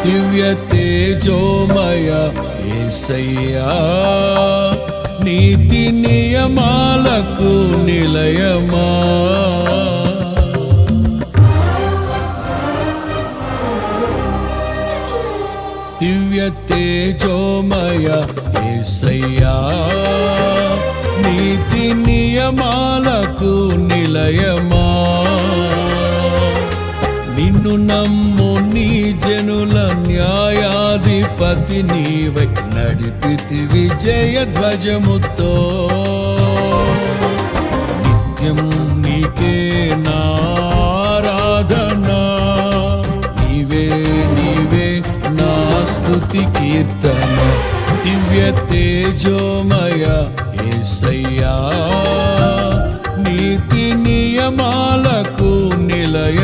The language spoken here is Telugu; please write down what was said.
దివ్య తేజోమయ యేసయ్యా, నీతి నియమాలకు నిలయమా. దివ్య తేజోమయ యేసయ్యా, నీతి నియమాలకు నిలయమా. నిన్ను నమ్ము నీ జనుల న్యాయాధిపతి నీవై నడిపితివి జయ ధ్వజముతో. నిత్యం నీకే నారాధనా, నీవే నీవే నా స్తుతి కీర్తన. దివ్య తేజోమయ యేసయ్యా, నీతి నియమాలకు నిలయ